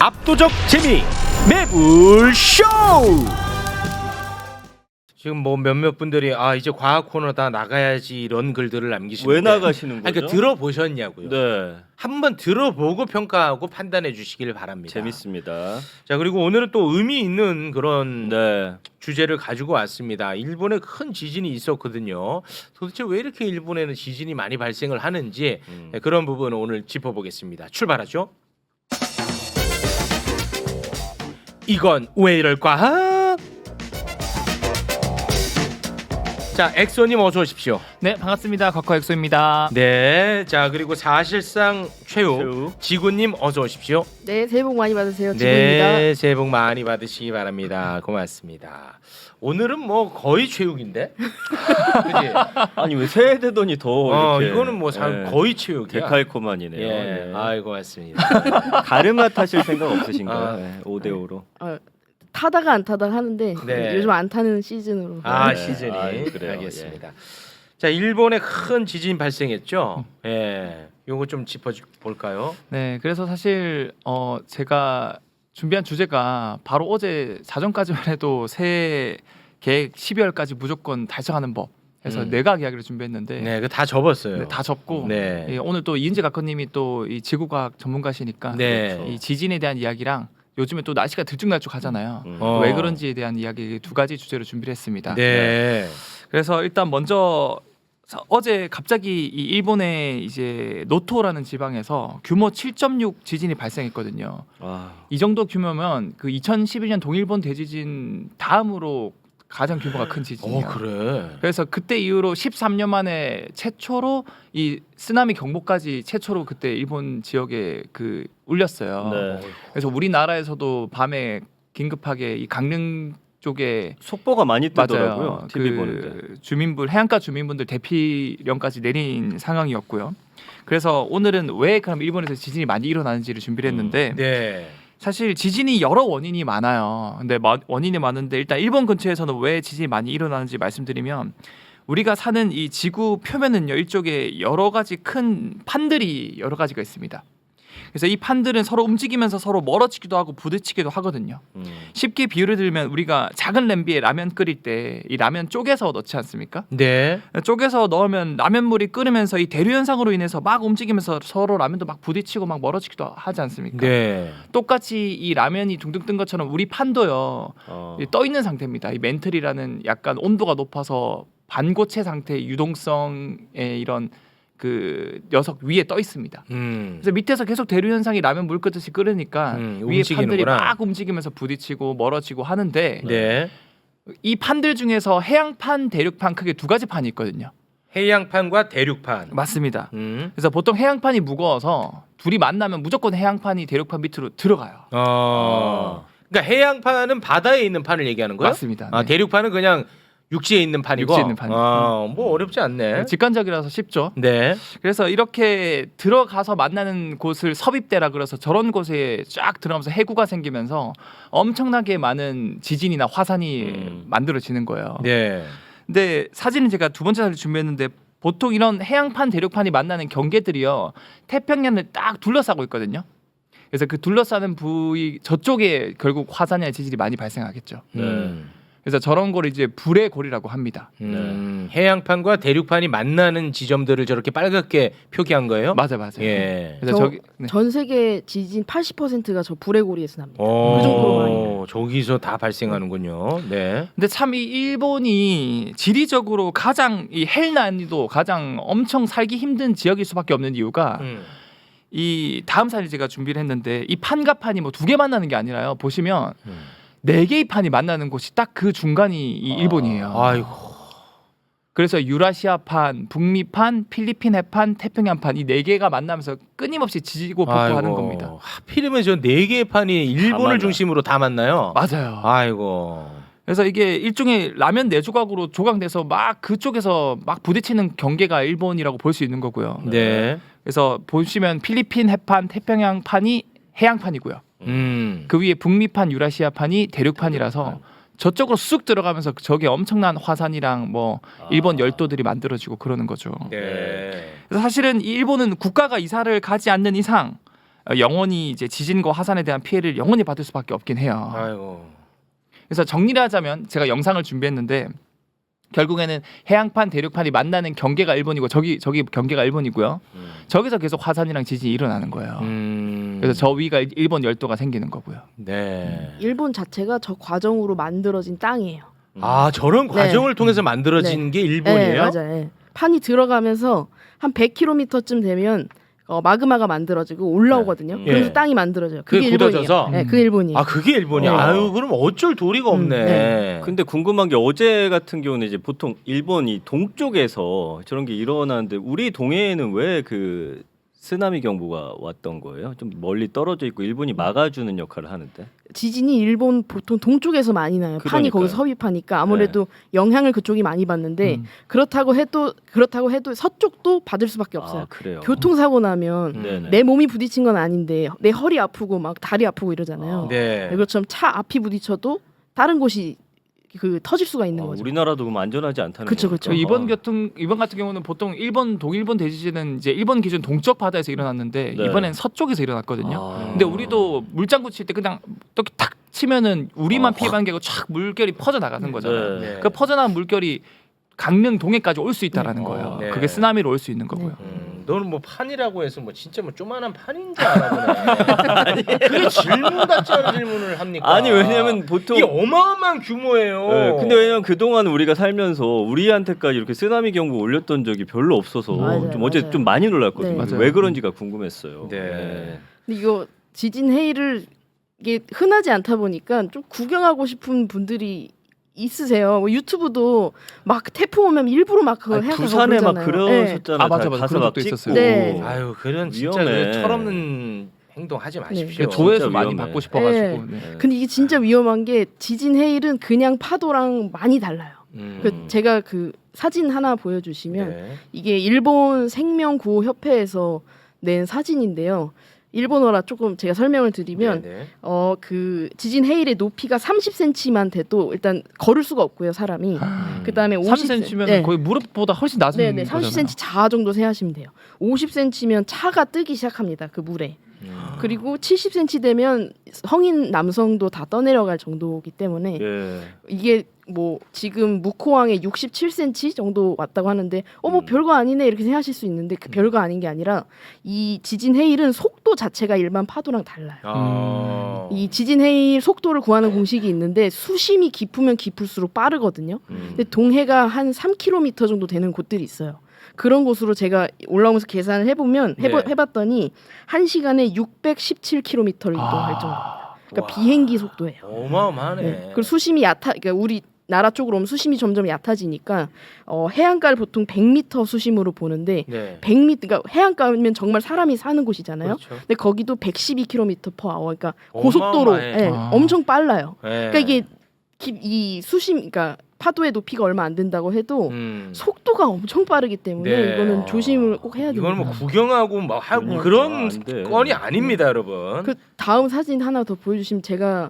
압도적 재미 매불쇼. 지금 뭐 몇몇 분들이 이제 과학 코너 다 나가야지 이런 글들을 남기시는데 왜 나가시는 거죠? 그러니까 들어보셨냐고요. 네, 한번 들어보고 평가하고 판단해 주시길 바랍니다. 재밌습니다. 자, 그리고 오늘은 또 의미 있는 그런 네, 주제를 가지고 왔습니다. 일본에 큰 지진이 있었거든요. 도대체 왜 이렇게 일본에는 지진이 많이 발생을 하는지 그런 부분을 오늘 짚어보겠습니다. 출발하죠. 이건 왜 이럴까? 자, 엑소님 어서 오십시오. 네, 반갑습니다. 곽화엑소입니다. 네, 자 그리고 사실상 최후 지구님 어서 오십시오. 네, 새해 복 많이 받으세요. 지구입니다. 네, 새해 복 많이 받으시기 바랍니다. 고맙습니다. 오늘은 뭐 거의 최욱인데, 그지? 아니 왜 새해 되더니 더 이렇게 이거는 뭐 거의 최욱이야. 데칼코만이네요. 예, 네. 아이고 고맙습니다. 가르마 타실 생각 없으신가요? 아. 네, 5대5로. 타다가 안 타다가 하는데 네. 요즘 안 타는 시즌으로. 아, 네. 시즌이 그래요. 알겠습니다. 자, 일본에 큰 지진 발생했죠. 예, 요거 좀 짚어 볼까요? 네, 그래서 사실 제가 준비한 주제가 바로 어제 사전까지만 해도 새해 계획 12월까지 무조건 달성하는 법 해서 내각 이야기를 준비했는데 네, 그 다 접었어요. 네, 다 접고 네. 예, 오늘 또 이은재 각커님이 또 이 지구과학 전문가시니까 네. 이 지진에 대한 이야기랑 요즘에 또 날씨가 들쭉날쭉하잖아요. 어. 왜 그런지에 대한 이야기 두 가지 주제로 준비를 했습니다. 네. 그래서 일단 먼저 어제 갑자기 이 일본의 이제 노토라는 지방에서 규모 7.6 지진이 발생했거든요. 아, 이 정도 규모면 그 2011년 동일본 대지진 다음으로 가장 규모가 큰 지진이에요. 그래. 그래서 그때 이후로 13년 만에 최초로 이 쓰나미 경보까지 최초로 그때 일본 지역에 그 울렸어요. 네. 그래서 우리나라에서도 밤에 긴급하게 이 강릉 쪽에 속보가 많이 뜨더라고요. 맞아요. TV 그 보는데. 주민분 해안가 주민분들 대피령까지 내린 상황이었고요. 그래서 오늘은 왜 그럼 일본에서 지진이 많이 일어나는지를 준비를 했는데 네. 사실 지진이 여러 원인이 많아요. 근데 원인이 많은데 일단 일본 근처에서는 왜 지진이 많이 일어나는지 말씀드리면 우리가 사는 이 지구 표면은요 일종의 여러 가지 큰 판들이 여러 가지가 있습니다. 그래서 이 판들은 서로 움직이면서 서로 멀어지기도 하고 부딪히기도 하거든요. 쉽게 비유를 들면 우리가 작은 냄비에 라면 끓일 때 이 라면 쪼개서 넣지 않습니까? 네. 쪼개서 넣으면 라면물이 끓으면서 이 대류 현상으로 인해서 막 움직이면서 서로 라면도 막 부딪히고 막 멀어지기도 하지 않습니까? 네. 똑같이 이 라면이 둥둥 뜬 것처럼 우리 판도요 떠 있는 상태입니다. 이 멘틀이라는 약간 온도가 높아서 반고체 상태의 유동성의 이런 그 녀석 위에 떠 있습니다. 그래서 밑에서 계속 대류 현상이 라면 물 끓듯이 끓으니까 위에 움직이는구나. 판들이 막 움직이면서 부딪히고 멀어지고 하는데 네. 이 판들 중에서 해양판, 대륙판 크게 두 가지 판이 있거든요. 해양판과 대륙판. 맞습니다. 그래서 보통 해양판이 무거워서 둘이 만나면 무조건 해양판이 대륙판 밑으로 들어가요. 그러니까 해양판은 바다에 있는 판을 얘기하는 거예요? 맞습니다. 아, 네. 대륙판은 그냥 육지에 있는 판이고. 육지에 있는 판이요. 뭐 어렵지 않네. 직관적이라서 쉽죠. 네. 그래서 이렇게 들어가서 만나는 곳을 섭입대라 그래서 저런 곳에 쫙 들어가면서 해구가 생기면서 엄청나게 많은 지진이나 화산이 만들어지는 거예요. 네. 근데 사진은 제가 두 번째 사진 준비했는데 보통 이런 해양판, 대륙판이 만나는 경계들이요 태평양을 딱 둘러싸고 있거든요. 그래서 그 둘러싸는 부위 저쪽에 결국 화산이나 지진이 많이 발생하겠죠. 그래서 저런 걸 이제 불의 고리라고 합니다. 해양판과 대륙판이 만나는 지점들을 저렇게 빨갛게 표기한 거예요? 맞아요. 예. 그래서 저기 네. 전 세계 지진 80%가 저 불의 고리에서 납니다. 그 정도로 많이 나요. 저기서 다 발생하는군요. 네. 근데 참 이 일본이 지리적으로 가장 이 헬 난이도 가장 엄청 살기 힘든 지역일 수밖에 없는 이유가 이 다음 사진 제가 준비를 했는데 이 판과 판이 뭐 두 개 만나는 게 아니라요. 보시면 네 개의 판이 만나는 곳이 딱 그 중간이 이 일본이에요. 아이고. 그래서 유라시아판, 북미판, 필리핀 해판, 태평양판 이 네 개가 만나면서 끊임없이 지지고 볶고하는 겁니다. 하필이면 저 네 개의 판이 일본을 중심으로 다 만나요. 맞아요. 아이고. 그래서 이게 일종의 라면 네 조각으로 조각돼서 막 그쪽에서 막 부딪히는 경계가 일본이라고 볼 수 있는 거고요. 네. 그래서 보시면 필리핀 해판, 태평양판이 해양판이고요. 그 위에 북미판, 유라시아판이 대륙판이라서 저쪽으로 쑥 들어가면서 저게 엄청난 화산이랑 뭐 일본 열도들이 만들어지고 그러는 거죠. 네. 그래서 사실은 이 일본은 국가가 이사를 가지 않는 이상 영원히 이제 지진과 화산에 대한 피해를 영원히 받을 수밖에 없긴 해요. 아이고. 그래서 정리를 하자면 제가 영상을 준비했는데 결국에는 해양판, 대륙판이 만나는 경계가 일본이고 저기 경계가 일본이고요. 저기서 계속 화산이랑 지진이 일어나는 거예요. 그래서 저 위가 일본 열도가 생기는 거고요. 네. 일본 자체가 저 과정으로 만들어진 땅이에요. 아 저런 네. 과정을 통해서 만들어진 게 일본이에요? 네, 맞아요. 네. 판이 들어가면서 한 100km쯤 되면 마그마가 만들어지고 올라오거든요. 네. 그래서 예. 땅이 만들어져요. 그게 그게 일본이에요. 굳어져서? 네, 그게 일본이에요. 아 그게 일본이야. 네. 아유 그럼 어쩔 도리가 없네. 네. 근데 궁금한 게 어제 같은 경우는 이제 보통 일본이 동쪽에서 저런 게 일어나는데 우리 동해에는 왜 그 쓰나미 경보가 왔던 거예요? 좀 멀리 떨어져 있고 일본이 막아주는 역할을 하는데. 지진이 일본 보통 동쪽에서 많이 나요. 판이 그러니까요. 거기서 섭입하니까 아무래도 영향을 그쪽이 많이 받는데 그렇다고 해도 서쪽도 받을 수밖에 없어요. 아 그래요. 교통사고 나면 네네. 내 몸이 부딪힌 건 아닌데 내 허리 아프고 막 다리 아프고 이러잖아요. 네. 그것처럼 차 앞이 부딪혀도 다른 곳이 그 터질 수가 있는 거죠. 우리나라도 그럼 안전하지 않다는 그쵸, 거죠. 그쵸. 이번 같은 경우는 보통 동일본 대지진은 이제 일본 기준 동쪽 바다에서 일어났는데 네. 이번엔 서쪽에서 일어났거든요. 아. 근데 우리도 물장구 칠 때 그냥 탁 치면은 우리만 아, 피해만 게고 촥 물결이 퍼져 나가는 거잖아요. 네. 그 퍼져나간 물결이 강릉 동해까지 올 수 있다라는 거예요. 네. 그게 쓰나미로 올 수 있는 거고요. 너는 뭐 판이라고 해서 뭐 진짜 뭐 조만한 판인 줄 알아보네. 그게 질문 같지 않은 질문을 합니까? 아니 왜냐면 보통 이게 어마어마한 규모예요. 네, 근데 왜냐면 그동안 우리가 살면서 우리한테까지 이렇게 쓰나미 경보 올렸던 적이 별로 없어서 맞아요, 좀 어제 맞아요. 좀 많이 놀랐거든요. 네. 맞아요. 왜 그런지가 궁금했어요. 네. 근데 이거 지진 해일을 이게 흔하지 않다 보니까 좀 구경하고 싶은 분들이 있으세요. 뭐 유튜브도 막 태풍 오면 일부러 막 그거 아니, 해서 부산에 막 그러잖아요. 그러셨잖아요. 아, 맞아, 맞아. 가서 그런 막 적도 찍고. 있었어요. 네. 아유 그런 진짜 위험해. 그 철없는 행동하지 마십시오. 그 조회수 진짜 많이 위험해. 받고 싶어가지고. 네. 네. 근데 이게 진짜 위험한 게 지진 해일은 그냥 파도랑 많이 달라요. 제가 그 사진 하나 보여주시면 네. 이게 일본 생명구호 협회에서 낸 사진인데요. 일본어라 조금 제가 설명을 드리면 네. 그 지진 해일의 높이가 30cm만 돼도 일단 걸을 수가 없고요, 사람이. 그다음에 30cm면 네. 거의 무릎보다 훨씬 낮은 네네, 거잖아요. 30cm 자아 정도 생각하시면 돼요. 50cm면 차가 뜨기 시작합니다, 그 물에. 그리고 70cm 되면 성인 남성도 다 떠내려갈 정도이기 때문에 예. 이게 뭐 지금 묵호항에 67cm 정도 왔다고 하는데 뭐 별거 아니네 이렇게 생각하실 수 있는데 그 별거 아닌 게 아니라 이 지진 해일은 속도 자체가 일반 파도랑 달라요. 이 지진 해일 속도를 구하는 공식이 있는데 수심이 깊으면 깊을수록 빠르거든요. 근데 동해가 한 3km 정도 되는 곳들이 있어요. 그런 곳으로 제가 올라오면서 계산을 해보면 해봤더니 1시간에 617km를 이동할 정도입니다. 그러니까 와. 비행기 속도예요. 어마어마하네. 네. 그리고 수심이 그러니까 우리 나라 쪽으로 오면 수심이 점점 얕아지니까 해안가를 보통 100m 수심으로 보는데 네. 100m 그러니까 해안가면 정말 사람이 사는 곳이잖아요. 그렇죠. 근데 거기도 112km/h 그러니까 고속도로 어마어마해. 엄청 빨라요. 네. 그러니까 이게 이 수심 그러니까 파도의 높이가 얼마 안 된다고 해도 속도가 엄청 빠르기 때문에 네. 이거는 조심을 꼭 해야 됩니다. 이건 뭐 구경하고 막 하고 그러니까 그런 안 돼. 건이 아닙니다, 여러분. 그 다음 사진 하나 더 보여주시면 제가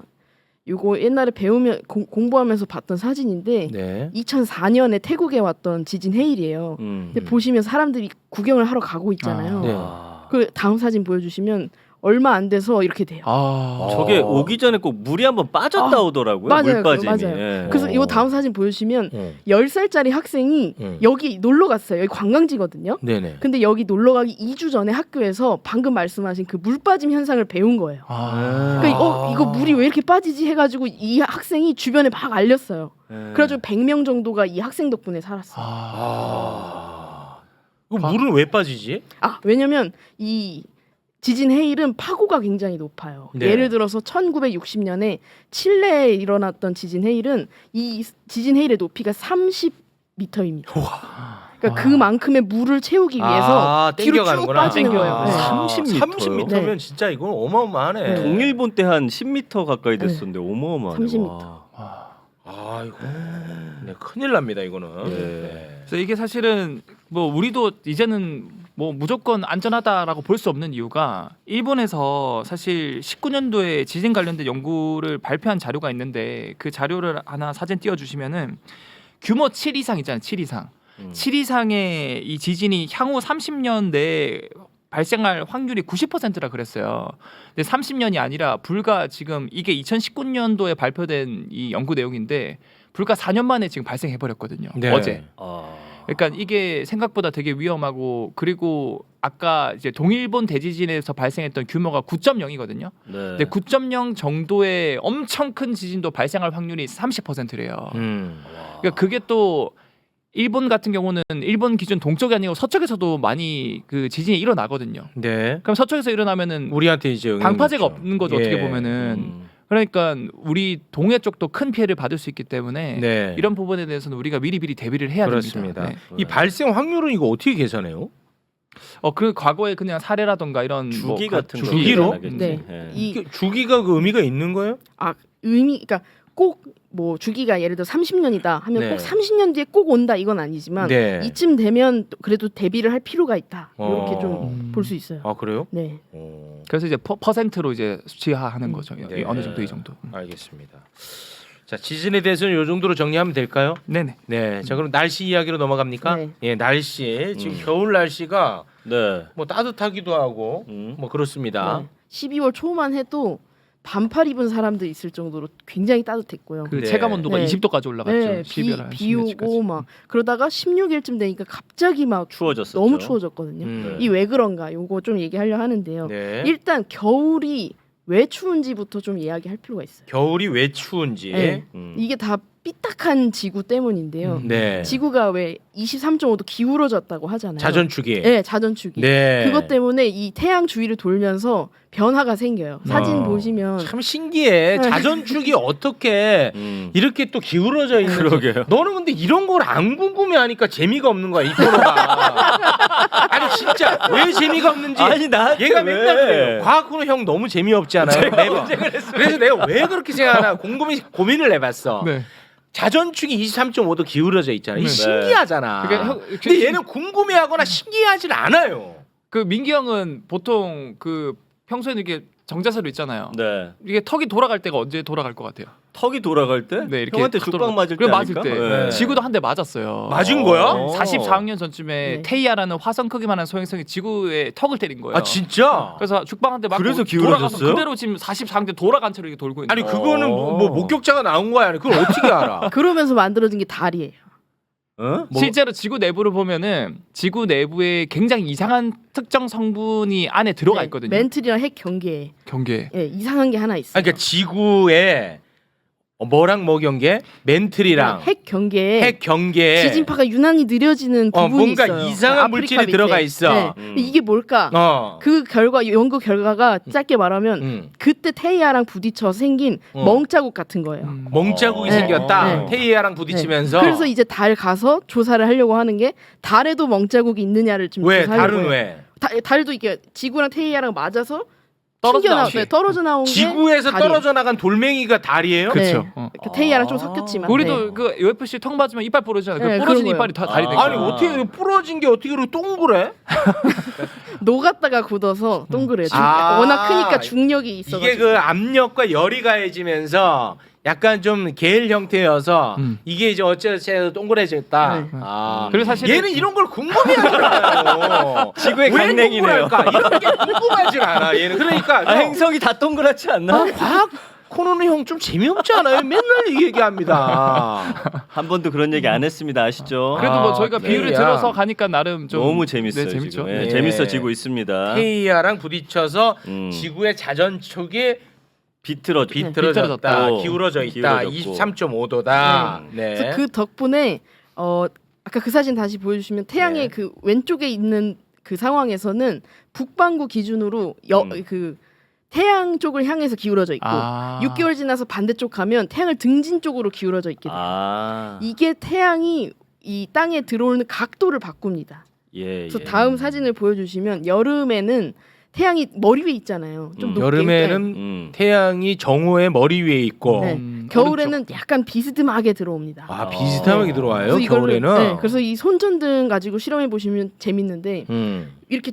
요거 옛날에 배우면 공부하면서 봤던 사진인데 네. 2004년에 태국에 왔던 지진 해일이에요. 근데 보시면 사람들이 구경을 하러 가고 있잖아요. 네. 그 다음 사진 보여주시면 얼마 안 돼서 이렇게 돼요. 저게 오기 전에 꼭 물이 한번 빠졌다 오더라고요. 맞아요, 물 빠짐이. 맞아요. 예. 그래서 이 다음 사진 보여주시면 10살짜리 학생이 음. 여기 놀러 갔어요. 여기 관광지거든요. 네네. 근데 여기 놀러 가기 2주 전에 학교에서 방금 말씀하신 그 물 빠짐 현상을 배운 거예요. 그러니까 이거 물이 왜 이렇게 빠지지 해가지고 이 학생이 주변에 막 알렸어요. 예. 그래가지고 100명 정도가 이 학생 덕분에 살았어요. 이거 물은 왜 빠지지? 왜냐면 이 지진 해일은 파고가 굉장히 높아요. 네. 예를 들어서 1960년에 칠레에 일어났던 지진 해일은 이 지진 해일의 높이가 30m입니다. 그러니까 그만큼의 물을 채우기 위해서 뒤로 쭉 땡겨가는구나. 빠지는 거예요. 네. 30m 요? 30m면 네. 진짜 이건 어마어마하네. 네. 동일본 때 한 10m 가까이 됐었는데 어마어마하네. 30m. 와. 아이고, 네, 큰일 납니다 이거는. 네. 네. 그래서 이게 사실은 뭐 우리도 이제는 뭐 무조건 안전하다라고 볼 수 없는 이유가 일본에서 사실 19년도에 지진 관련된 연구를 발표한 자료가 있는데 그 자료를 하나 사진 띄워주시면은 규모 7 이상 있잖아요. 7 이상. 7 이상의 이 지진이 향후 30년 내에 발생할 확률이 90%라 그랬어요. 근데 30년이 아니라 불과 지금 이게 2019년도에 발표된 이 연구 내용인데 불과 4년 만에 지금 발생해 버렸거든요. 네. 어제. 아. 그러니까 이게 생각보다 되게 위험하고 그리고 아까 이제 동일본 대지진에서 발생했던 규모가 9.0이거든요. 네. 근데 9.0 정도의 엄청 큰 지진도 발생할 확률이 30%래요. 그러니까 그게 또 일본 같은 경우는 일본 기준 동쪽이 아니고 서쪽에서도 많이 그 지진이 일어나거든요. 네. 그럼 서쪽에서 일어나면은 우리한테 이제 영향이 방파제가 있죠. 없는 거죠. 예. 어떻게 보면은. 그러니까 우리 동해 쪽도 큰 피해를 받을 수 있기 때문에 네. 이런 부분에 대해서는 우리가 미리미리 대비를 해야 그렇습니다. 됩니다. 네. 이 발생 확률은 이거 어떻게 계산해요? 그 과거에 그냥 사례라던가 이런 주기 뭐 같은 거 주기로? 계산하겠지. 네. 예. 이 이게 주기가 그 의미가 있는 거예요? 그러니까 꼭 뭐 주기가 예를 들어 30년이다 하면 네. 꼭 30년 뒤에 꼭 온다 이건 아니지만 네. 이쯤 되면 그래도 대비를 할 필요가 있다 이렇게 어. 좀 볼 수 있어요. 아 그래요? 네. 그래서 이제 퍼센트로 이제 수치화하는 거죠. 네. 어느 정도 이 정도. 알겠습니다. 자 지진에 대해서는 이 정도로 정리하면 될까요? 네네. 네. 자 그럼 날씨 이야기로 넘어갑니까? 네. 예, 날씨 지금 겨울 날씨가 네. 뭐 따뜻하기도 하고 뭐 그렇습니다. 네. 12월 초만 해도 반팔 입은 사람들 있을 정도로 굉장히 따뜻했고요. 그 네. 체감 온도가 네. 20도까지 올라갔죠. 네, 12월 한 비 10며칠까지. 오고 막 그러다가 16일쯤 되니까 갑자기 막 추워졌었죠. 너무 추워졌거든요. 음. 이 왜 그런가? 요거 좀 얘기하려 하는데요. 네. 일단 겨울이 왜 추운지부터 좀 이야기할 필요가 있어요. 겨울이 왜 추운지. 네. 음. 이게 다 삐딱한 지구 때문인데요. 네. 지구가 왜 23.5도 기울어졌다고 하잖아요. 자전축이. 네, 자전축이. 네. 그것 때문에 이 태양 주위를 돌면서 변화가 생겨요. 사진 어. 보시면 참 신기해. 네. 자전축이 어떻게 이렇게 또 기울어져 있는지. 그러게요. 너는 근데 이런 걸 안 궁금해하니까 재미가 없는 거야 이 코너가. 아니 진짜 왜 재미가 없는지. 아니 나 얘가 맨날 그래요. 과학 코너 형 너무 재미없지 않아요? 매번. 그래서 내가 왜 그렇게 생각하나 고민을 해봤어. 네. 자전축이 23.5도 기울어져 있잖아. 이 네. 신기하잖아. 그러니까 근데 얘는 궁금해하거나 신기하질 않아요. 그 민기 형은 보통 그 평소에는 이렇게 정자세로 있잖아요. 네. 이게 턱이 돌아갈 때가 언제 돌아갈 것 같아요? 턱이 돌아갈 때? 네, 이렇게 형한테 탁 죽방 돌아가- 맞을 때 그래 맞을 아닐까? 때 네. 지구도 한 대 맞았어요. 맞은 거야? 어. 44학년 전쯤에 네. 테이아라는 화성 크기만한 소행성이 지구에 턱을 때린 거예요. 아 진짜? 그래서 죽방 한 대 맞고 그래서 돌아가서 기울어졌어요? 그대로 지금 44학년 돌아간 채로 이렇게 돌고 있는 아니 거예요. 그거는 뭐 목격자가 나온 거야? 아니 그걸 어떻게 알아? 그러면서 만들어진 게 달이에요. 어? 실제로 지구 내부를 보면은 지구 내부에 굉장히 이상한 특정 성분이 안에 들어가 네, 있거든요. 멘틀이랑 핵 경계에 경계. 예, 이상한 게 하나 있어요. 아니, 그러니까 지구에 뭐랑 뭐 경계? 멘틀이랑 핵 경계에 핵 경계. 지진파가 유난히 느려지는 부분이 뭔가 있어요. 이상한 아프리카 물질이 밑에. 들어가 있어. 네. 근데 이게 뭘까? 어. 그 결과 연구 결과가 짧게 말하면 그때 테이아랑 부딪혀 생긴 어. 멍자국 같은 거예요. 멍자국이 네. 생겼다. 네. 테이아랑 부딪히면서. 그래서 이제 달 가서 조사를 하려고 하는 게 달에도 멍자국이 있느냐를 좀 왜 조사하려고 달은 해요. 왜? 달도 이게 지구랑 테이아랑 맞아서 떨어져 튕겨나- 나오지. 네, 떨어져 나온 게 지구에서 달이에요. 떨어져 나간 돌멩이가 달이에요? 그- 네. 그쵸. 어. 그 테이아랑 좀 섞였지만 우리도 네. 그 UFC 턱 맞으면 이빨 부러지잖아요. 네, 그 부러진 그런 이빨이 다 달이 된 아니 거예요. 어떻게 부러진 게 어떻게 그렇게 동그래? 녹았다가 굳어서 동그래요. 아. 워낙 크니까 중력이 있어가지고. 이게 그 압력과 열이 가해지면서 약간 좀 게일 형태여서 이게 이제 어째서 동그래졌다. 네. 아. 그리고 사실은 얘는 이런 걸 궁금해하잖아요. 지구의 왜 강냉이네요. 궁금할까? 이런 게 궁금하진 않아. 얘는 그러니까 아, 행성이 다 동그랗지 않나? 과학 코너는 형 좀 재미없지 않아요? 맨날 이 얘기합니다. 한 번도 그런 얘기 안 했습니다. 아시죠? 그래도 뭐 저희가 네. 비유를 야. 들어서 가니까 나름 좀 너무 재밌어요. 네, 재밌죠. 지금. 예, 예. 재밌어지고 있습니다. 테이아랑 부딪혀서 지구의 지구의 자전축이 비틀어져. 비틀어졌다, 비틀어졌다. 기울어져 있다, 기울어졌고. 23.5도다. 네. 그래서 그 덕분에 아까 그 사진 다시 보여주시면 태양의 네. 그 왼쪽에 있는 그 상황에서는 북반구 기준으로 그 태양 쪽을 향해서 기울어져 있고 6개월 지나서 반대쪽 가면 태양을 등진 쪽으로 기울어져 있게 돼요. 아. 이게 태양이 이 땅에 들어오는 각도를 바꿉니다. 예. 그래서 예. 다음 사진을 보여주시면 여름에는 태양이 머리 위에 있잖아요. 좀 높게. 여름에는 태양이 정오의 머리 위에 있고 네. 겨울에는 약간 비스듬하게 들어옵니다. 아 비슷하게 들어와요 그래서 이거를- 겨울에는. 네, 그래서 이 손전등 가지고 실험해 보시면 재밌는데 이렇게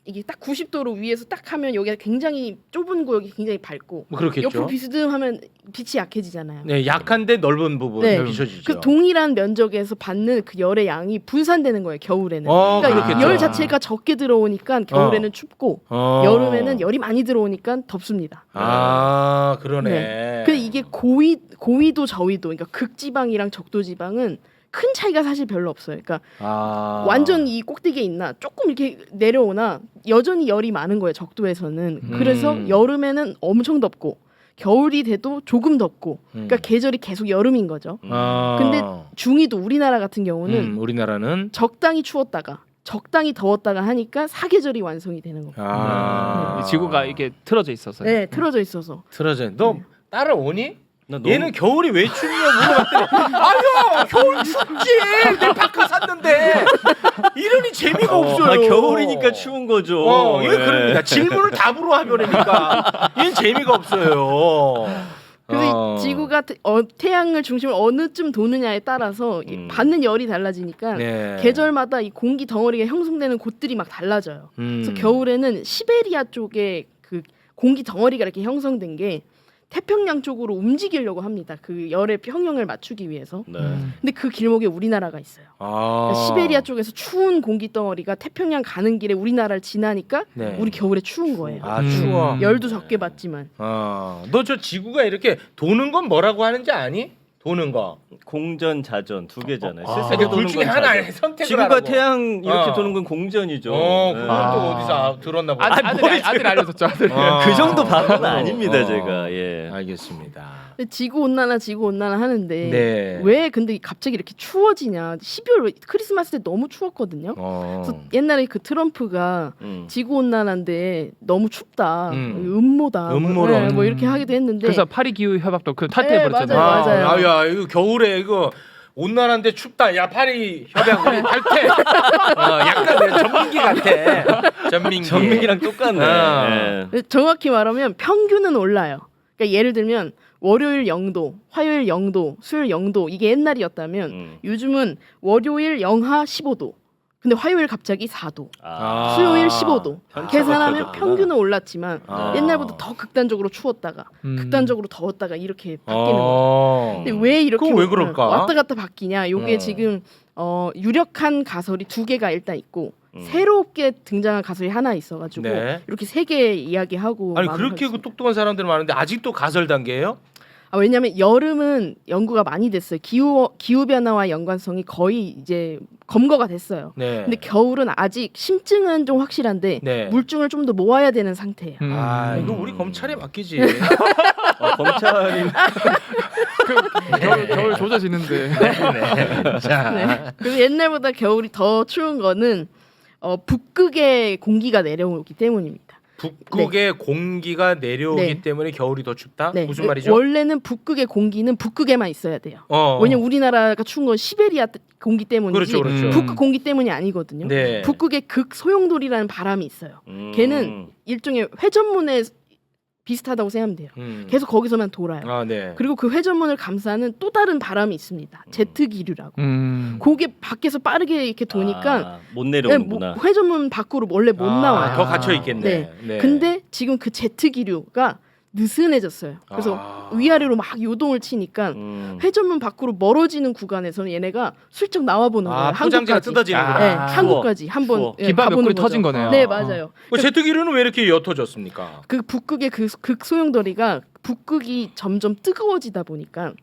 이게 딱 90도로 위에서 딱 하면 여기가 굉장히 좁은 구역이 굉장히 밝고 뭐 그렇겠죠. 옆으로 비스듬하면 빛이 약해지잖아요. 네, 약한데 넓은 부분이 네. 비춰지죠. 그 동일한 면적에서 받는 그 열의 양이 분산되는 거예요. 겨울에는. 그러니까 그렇겠죠. 열 자체가 적게 들어오니까 겨울에는 춥고 여름에는 열이 많이 들어오니까 덥습니다. 아, 그러네. 그 이게 고위도 저위도, 그러니까 극지방이랑 적도지방은 큰 차이가 사실 별로 없어요. 그러니까 완전 이 꼭대기에 있나 조금 이렇게 내려오나 여전히 열이 많은 거예요. 적도에서는. 그래서 여름에는 엄청 덥고 겨울이 돼도 조금 덥고, 그러니까 계절이 계속 여름인 거죠. 근데 중위도 우리나라 같은 경우는 우리나라는 적당히 추웠다가 적당히 더웠다가 하니까 사계절이 완성이 되는 거예요. 지구가 이게 틀어져 있어서. 네, 틀어져 있어서. 틀어져. 너 따라오니? 나 너무- 얘는 겨울이 왜 춥냐 물어봤더니 아유 겨울 춥지 내 파카 샀는데 이러니 재미가 없어요. 겨울이니까 추운 거죠. 예, 그럽니다. 질문을 답으로 하버리니까 얘는 재미가 없어요. 그래서 지구가 태양을 중심으로 어느쯤 도느냐에 따라서 이 받는 열이 달라지니까 네. 계절마다 이 공기 덩어리가 형성되는 곳들이 막 달라져요. 그래서 겨울에는 시베리아 쪽에 그 공기 덩어리가 이렇게 형성된 게 태평양 쪽으로 움직이려고 합니다. 그 열의 평형을 맞추기 위해서. 네. 근데 그 길목에 우리나라가 있어요. 그러니까 시베리아 쪽에서 추운 공기 덩어리가 태평양 가는 길에 우리나라를 지나니까 네. 우리 겨울에 추운 거예요. 아 추워. 열도 적게 받지만. 너 저 지구가 이렇게 도는 건 뭐라고 하는지 아니? 도는 거. 공전 자전 두 개잖아요. 그러니까 스스로 둘 도는 중에 건 하나 자전. 선택을 지구가 하라고. 태양 이렇게 어. 도는 건 공전이죠. 그건 또 아. 어디서 들었나 보다. 아들이 알려줬죠. 아들이. 그 정도 바보는 아닙니다, 어. 제가. 예. 알겠습니다. 근데 지구 온난화 하는데 네. 왜 근데 갑자기 이렇게 추워지냐? 12월 크리스마스 때 너무 추웠거든요. 그래서 옛날에 그 트럼프가 지구 온난화인데 너무 춥다, 음모다, 음모론. 뭐 이렇게 하기도 했는데 그래서 파리 기후 협약도 그 네, 탈퇴해버렸잖아요. 맞아요. 아야 이거 겨울에 이거 온난한데 춥다. 야 파리 협약 우리 탈퇴. 약간 내 전민기 같아. 전민기. 전민기랑 똑같네. 예. 정확히 말하면 평균은 올라요. 그러니까 예를 들면 월요일 0도, 화요일 0도, 수요일 0도 이게 옛날이었다면 요즘은 월요일 영하 15도. 근데 화요일 갑자기 4도, 수요일 15도. 편차가 계산하면 커졌구나. 평균은 올랐지만 아. 옛날보다 더 극단적으로 추웠다가 극단적으로 더웠다가 이렇게 바뀌는 거죠. 근데 왜 이렇게 그건 왜 그럴까? 왔다 갔다 바뀌냐? 요게 어. 지금 유력한 가설이 2개가 일단 있고 새롭게 등장한 가설이 하나 있어가지고 네. 이렇게 3개 이야기하고 아니 마무리하겠습니다. 그렇게 그 똑똑한 사람들 많은데 아직도 가설 단계예요? 왜냐하면 여름은 연구가 많이 됐어요. 기후 변화와 연관성이 거의 이제 검거가 됐어요. 네. 근데 겨울은 아직 심증은 좀 확실한데 네. 물증을 좀 더 모아야 되는 상태예요. 아 이거 우리 검찰에 맡기지. 검찰이 겨울 조져지는데. 자. 네. 그리고 옛날보다 겨울이 더 추운 거는 북극의 공기가 내려오기 때문입니다. 북극의 공기가 내려오기 네. 때문에 겨울이 더 춥다? 네. 무슨 말이죠? 원래는 북극의 공기는 북극에만 있어야 돼요. 어. 왜냐면 우리나라가 추운 건 시베리아 공기 때문이지 그렇죠, 그렇죠. 북극 공기 때문이 아니거든요. 네. 북극의 극소용돌이라는 바람이 있어요. 걔는 일종의 회전문에 비슷하다고 생각하면 돼요. 계속 거기서만 돌아요. 아, 네. 그리고 그 회전문을 감싸는 또 다른 바람이 있습니다. 제트 기류라고. 그게 밖에서 빠르게 이렇게 도니까 못 네, 내려오는구나. 회전문 밖으로 원래 못 나와요. 더 갇혀 있겠네. 네. 근데 지금 그 제트 기류가 느슨해졌어요. 그래서 위아래로 막 요동을 치니까 회전문 밖으로 멀어지는 구간에서는 얘네가 슬쩍 나와 보는 거예요. 포장지가 한국까지. 뜯어지는구나. 네, 아, 한국까지 한번 추워. 예, 김밥 몇 가보는 꿀이 거죠. 터진 거네요. 네, 맞아요. 그 제트기류는 왜 이렇게 옅어졌습니까? 그 북극의 그 극소용돌이가 북극이 점점 뜨거워지다 보니까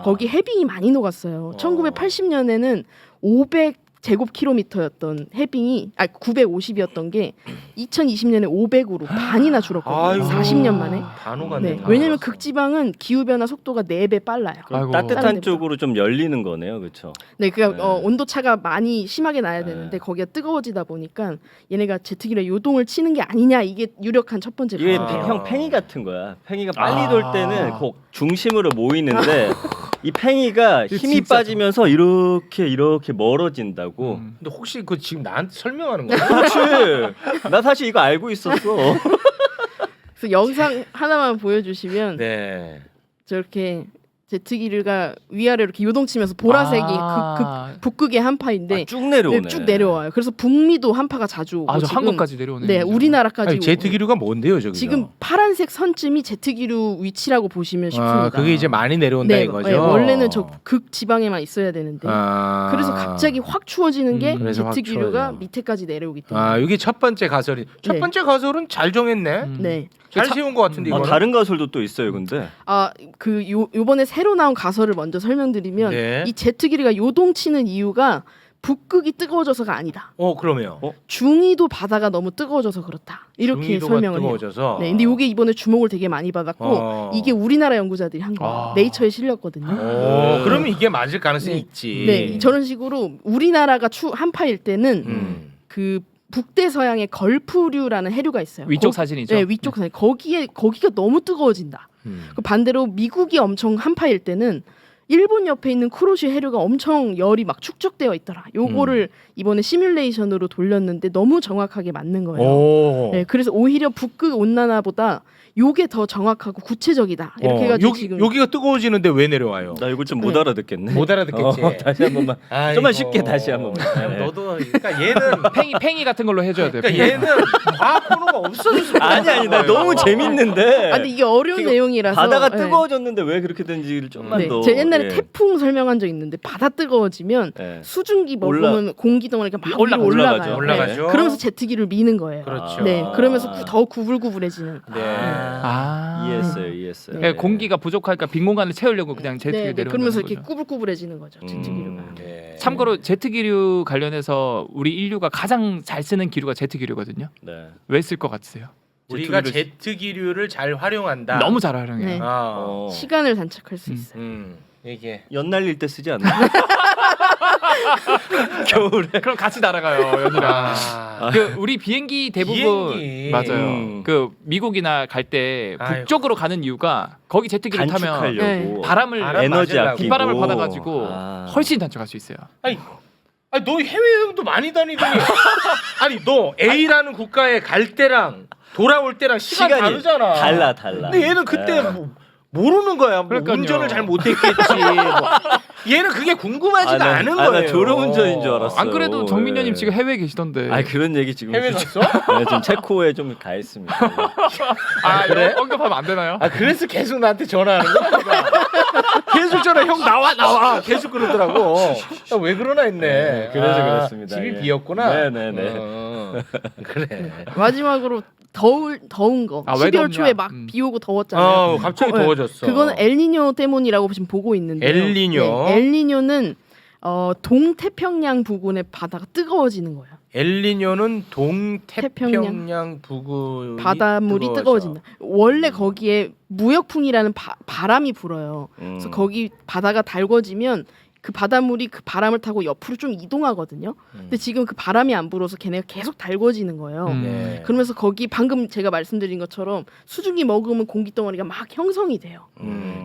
거기 해빙이 많이 녹았어요. 1980년에는 500 제곱킬로미터였던 해빙이 950이었던 게 2020년에 500으로 반이나 줄었거든요. 아이고. 40년 만에. 단호가 네. 왜냐면 극지방은 기후 변화 속도가 4배 빨라요. 아이고. 다른 따뜻한 데보다. 쪽으로 좀 열리는 거네요, 그렇죠? 네, 그러니까 네. 온도 차가 많이 심하게 나야 되는데 거기가 뜨거워지다 보니까 얘네가 제트기로 요동을 치는 게 아니냐 이게 유력한 첫 번째 이게 가설이에요. 형 팽이 같은 거야. 팽이가 빨리 돌 때는 그 중심으로 모이는데 이 팽이가 이거 힘이 진짜 빠지면서 이렇게 멀어진다고. 근데 혹시 그 지금 나한테 설명하는 거야? 그렇지. 나 사실 이거 알고 있었어. 그래서 영상 하나만 보여주시면 네. 저렇게 제트기류가 위아래로 이렇게 요동치면서 보라색이 북극의 한파인데 쭉 내려오네. 네, 쭉 내려와요. 그래서 북미도 한파가 자주 오고 아주 지금 한국까지 내려오네. 네, 우리나라까지 아니, 오고. 제트기류가 뭔데요, 저기? 지금 파란색 선쯤이 제트기류 위치라고 보시면 쉽습니다. 그게 이제 많이 내려온다 네, 이거죠. 네, 원래는 저 극지방에만 있어야 되는데 그래서 아. 갑자기 확 추워지는 게 그래서 확 제트기류가 추워져. 밑에까지 내려오기 때문에. 아, 이게 첫 번째 가설이. 첫 네. 번째 가설은 잘 정했네. 네. 잘 세운 것 같은데 이거는. 다른 가설도 또 있어요, 근데. 요번에 새로 나온 가설을 먼저 설명드리면 네. 이 제트기류가 요동치는 이유가 북극이 뜨거워져서가 아니다. 그러면 중위도 바다가 너무 뜨거워져서 그렇다. 이렇게 중위도가 설명을 해요. 뜨거워져서. 네, 근데 이게 이번에 주목을 되게 많이 받았고 이게 우리나라 연구자들이 한 거예요. 네이처에 실렸거든요. 그러면 이게 맞을 가능성이 네. 있지. 네, 저런 식으로 우리나라가 한파일 때는 그 북대서양의 걸프류라는 해류가 있어요. 위쪽 사진이죠. 네, 위쪽 사진. 거기가 너무 뜨거워진다. 그 반대로 미국이 엄청 한파일 때는 일본 옆에 있는 쿠로시 해류가 엄청 열이 막 축적되어 있더라. 요거를 이번에 시뮬레이션으로 돌렸는데 너무 정확하게 맞는 거예요. 네, 그래서 오히려 북극 온난화보다 요게 더 정확하고 구체적이다. 이렇게 해가지고 지금 여기가 뜨거워지는데 왜 내려와요? 나 이거 좀 못 네. 알아듣겠네. 못 알아듣겠지. 다시 한 번만. 아이고. 좀만 쉽게 다시 한 번만. 네. 너도 그러니까 얘는 팽이 같은 걸로 해줘야 돼요. 그러니까 얘는 과학 코너가 없어졌어. 아니 나 너무 재밌는데. 근데 이게 어려운 이거 내용이라서 바다가 네. 뜨거워졌는데 왜 그렇게 된지를 좀만 네. 더. 제가 옛날에 예. 태풍 설명한 적 있는데 바다 뜨거워지면 예. 수증기 먹으면 공기 덩어리가 막 위로 올라가죠. 올라가죠. 그러면서 제트기를 미는 거예요. 그렇죠. 네, 그러면서 더 구불구불해지는. 네. 이해했어요. 네, 공기가 부족하니까 빈 공간을 채우려고 그냥 제트기류 네, 내려오는 그러면서 거죠. 이렇게 꾸불꾸불해지는 거죠. 제트기류가. 네. 참고로 제트기류 관련해서 우리 인류가 가장 잘 쓰는 기류가 제트기류거든요. 네. 왜 쓸 것 같으세요? 우리가 제트기류를 잘 활용한다. 너무 잘 활용해요. 네. 시간을 단축할 수 있어요. 이게 연 날릴 때 쓰지 않나? 겨울에. 그럼 같이 날아가요, 연이랑. 그 우리 비행기 대부분 비행기. 맞아요. 그 미국이나 갈 때 아이고. 북쪽으로 가는 이유가 거기 제트기를 타면 단축하려고. 바람을 에너지 맞으려고. 아끼고. 빗바람을 받아가지고 아. 훨씬 단축할 수 있어요. 아니 너 해외여행도 많이 다니더니 아니 너 A라는 국가에 갈 때랑 돌아올 때랑 시간이 다르잖아. 달라. 근데 얘는 그때 모르는 거야. 뭐 그러니까요. 운전을 잘 못했겠지. 뭐. 얘는 그게 궁금하지가 않은 거예요. 나 졸음운전인 줄 알았어. 안 그래도 정민현님 지금 해외에 계시던데. 아 그런 얘기 지금. 해외 갔어? 네, 지금 체코에 좀 가 있습니다. 아 그래? 언급하면 안 되나요? 그래서 계속 나한테 전화하는 거야. 내가. 계속 전화 형 나와 계속 그러더라고. 왜 그러나 했네. 그래서 그렇습니다. 집이 예. 비었구나. 네네네. 그래. 마지막으로 더운 거. 왜 12월 덥냐? 초에 막 비 오고 더웠잖아요. 갑자기 네. 더워졌어. 그거는 엘니뇨 때문이라고 지금 보고 있는데. 엘니뇨. 엘니뇨는 동태평양 부근의 바다가 뜨거워지는 거예요. 엘니뇨는 동태평양 부근 바닷물이 뜨거워진다. 원래 거기에 무역풍이라는 바람이 불어요. 그래서 거기 바다가 달궈지면 그 바닷물이 그 바람을 타고 옆으로 좀 이동하거든요. 근데 지금 그 바람이 안 불어서 걔네가 계속 달궈지는 거예요. 네. 그러면서 거기 방금 제가 말씀드린 것처럼 수증기 머금은 공기 덩어리가 막 형성이 돼요.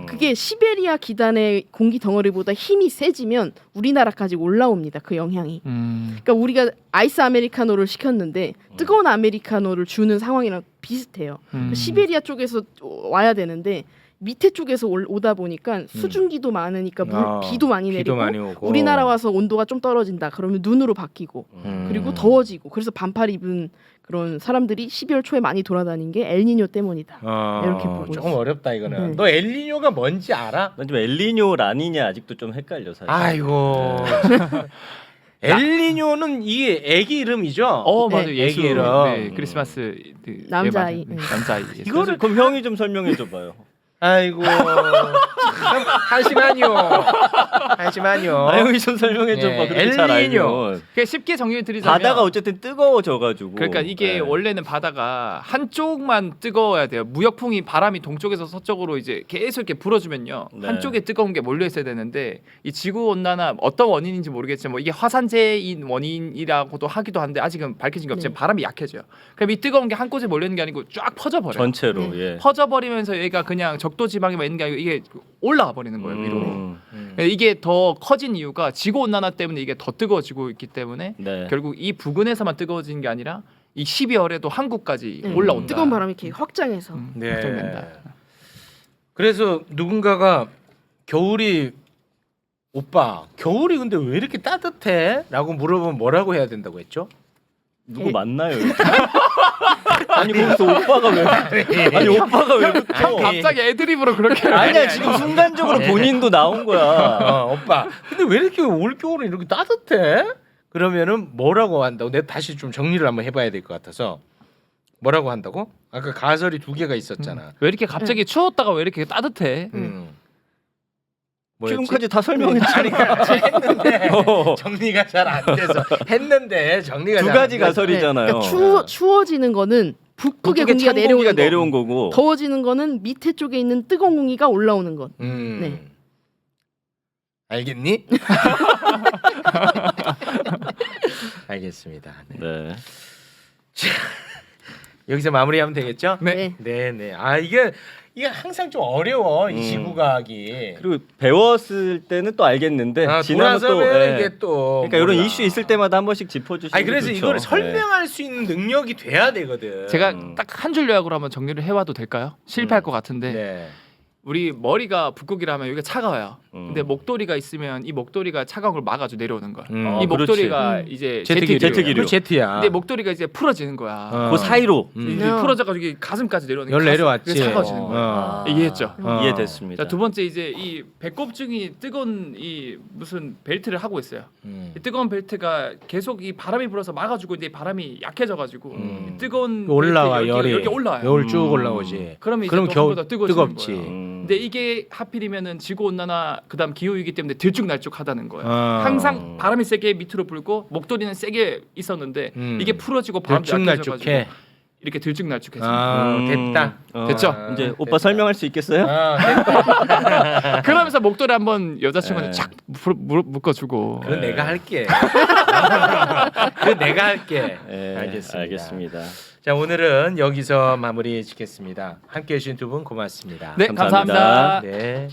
그게 시베리아 기단의 공기 덩어리보다 힘이 세지면 우리나라까지 올라옵니다. 그 영향이. 그러니까 우리가 아이스 아메리카노를 시켰는데 뜨거운 아메리카노를 주는 상황이랑 비슷해요. 시베리아 쪽에서 와야 되는데 밑에 쪽에서 오다 보니까 수증기도 많으니까 비도 많이 내리고 많이 오고. 우리나라 와서 온도가 좀 떨어진다. 그러면 눈으로 바뀌고 그리고 더워지고 그래서 반팔 입은 그런 사람들이 12월 초에 많이 돌아다닌 게 엘니뇨 때문이다. 이렇게 보고 조금 있어요. 어렵다 이거는. 네. 너 엘니뇨가 뭔지 알아? 난 좀 엘니뇨 라니냐 아직도 좀 헷갈려 사실. 아이고. 엘니뇨는 이게 애기 이름이죠? 맞아요. 네. 예수 애기랑. 네, 크리스마스 남자아이. 네, 남자아이. 그래서 그럼 형이 좀 설명해 줘 봐요. 아이고. 한심하뇨. 형이 좀 설명해 줘 봐. 네, 그렇게 잘 엘니뇨. 알면. 그러니까 쉽게 정리를 드리자면 바다가 어쨌든 뜨거워져 가지고. 그러니까 이게 네. 원래는 바다가 한쪽만 뜨거워야 돼요. 무역풍이 바람이 동쪽에서 서쪽으로 이제 계속 이렇게 불어주면요. 네. 한쪽에 뜨거운 게 몰려 있어야 되는데 이 지구 온난화 어떤 원인인지 모르겠지만 뭐 이게 화산재인 원인이라고도 하기도 한데 아직은 밝혀진 게 없지만 네. 바람이 약해져요. 그럼 이 뜨거운 게 한 곳에 몰려 있는 게 아니고 쫙 퍼져 버려요. 전체로 네. 예. 퍼져버리면서 얘가 그냥 적도 지방에만 있는 게 아니고 이게 올라와 버리는 거예요 위로. 음. 이게 더 커진 이유가 지구 온난화 때문에 이게 더 뜨거워지고 있기 때문에 네. 결국 이 부근에서만 뜨거워지는 게 아니라 이 12월에도 한국까지 네. 올라온다. 뜨거운 바람이 이렇게 확장해서 네. 걱정된다. 그래서 누군가가 겨울이 오빠 겨울이 근데 왜 이렇게 따뜻해? 라고 물어보면 뭐라고 해야 된다고 했죠? 누구 만나요? 이렇게? 아니 거기서 오빠가 왜? 아니 오빠가 왜 붙어? 갑자기 애드립으로 그렇게 아니야 지금 순간적으로 본인도 나온 거야. 오빠 근데 왜 이렇게 올 겨울은 이렇게 따뜻해? 그러면은 뭐라고 한다고? 내가 다시 좀 정리를 한번 해봐야 될 것 같아서 뭐라고 한다고? 아까 가설이 두 개가 있었잖아. 왜 이렇게 갑자기 추웠다가 왜 이렇게 따뜻해? 뭐였지? 지금까지 다 설명했잖아. 했는데 정리가 잘 안 돼서 했는데 정리가 두 잘 가지 안 돼서. 가설이잖아요. 그러니까 추워지는 거는 북극의 북극에 공기가 찬 내려오는 공기가 거. 내려온 거고. 더워지는 거는 밑에 쪽에 있는 뜨거운 공기가 올라오는 것. 네. 알겠니? 알겠습니다. 네. 네. 여기서 마무리하면 되겠죠? 네. 네. 아 이게 항상 좀 어려워 이 지구과학이. 그리고 배웠을 때는 또 알겠는데 지나면 또 돌아서면 예. 이게 또 그러니까 이런 몰라. 이슈 있을 때마다 한 번씩 짚어주시면 아니 그래서 좋죠. 이걸 설명할 수 있는 능력이 돼야 되거든. 제가 딱 한 줄 요약으로 한번 정리를 해와도 될까요? 실패할 것 같은데 네. 우리 머리가 북극이라면 여기가 차가워요. 음. 근데 목도리가 있으면 이 목도리가 차가운 걸 막아줘 내려오는 걸. 음. 이 그렇지. 목도리가 이제 제트기류. 제트기류. 그 제트야. 근데 목도리가 이제 풀어지는 거야. 어. 그 사이로 이제 음. 풀어져가지고 이게 가슴까지 내려오는 열 가슴- 내려왔지. 그게 차가워지는 거야. 어. 이해했죠? 이해됐습니다. 자, 두 번째 이제 이 배꼽 중이 뜨거운 이 무슨 벨트를 하고 있어요. 이 뜨거운 벨트가 계속 이 바람이 불어서 막아주고 이제 바람이 약해져가지고 이 뜨거운 올라와 벨트 열이 여기 올라와요. 열 쭉 올라오지. 그러면 이제 그럼 또 겨우 한 번 더 뜨거워지는 뜨겁지. 거예요. 근데 이게 하필이면은 지구 온난화 그다음 기후 위기 때문에 들쭉날쭉하다는 거예요. 어. 항상 바람이 세게 밑으로 불고 목도리는 세게 있었는데 이게 풀어지고 바람도 약해져가지고 들쭉날쭉해. 이렇게 들쭉날쭉해져. 됐다. 됐죠? 이제 됐다. 오빠 설명할 수 있겠어요? 됐다. 그러면서 목도리 한번 여자친구한테 네. 착 묶어주고. 그건 내가 할게. 그건 내가 할게. 알겠습니다. 알겠습니다. 자 오늘은 여기서 마무리 짓겠습니다. 함께해 주신 두 분 고맙습니다. 네, 감사합니다. 감사합니다. 네.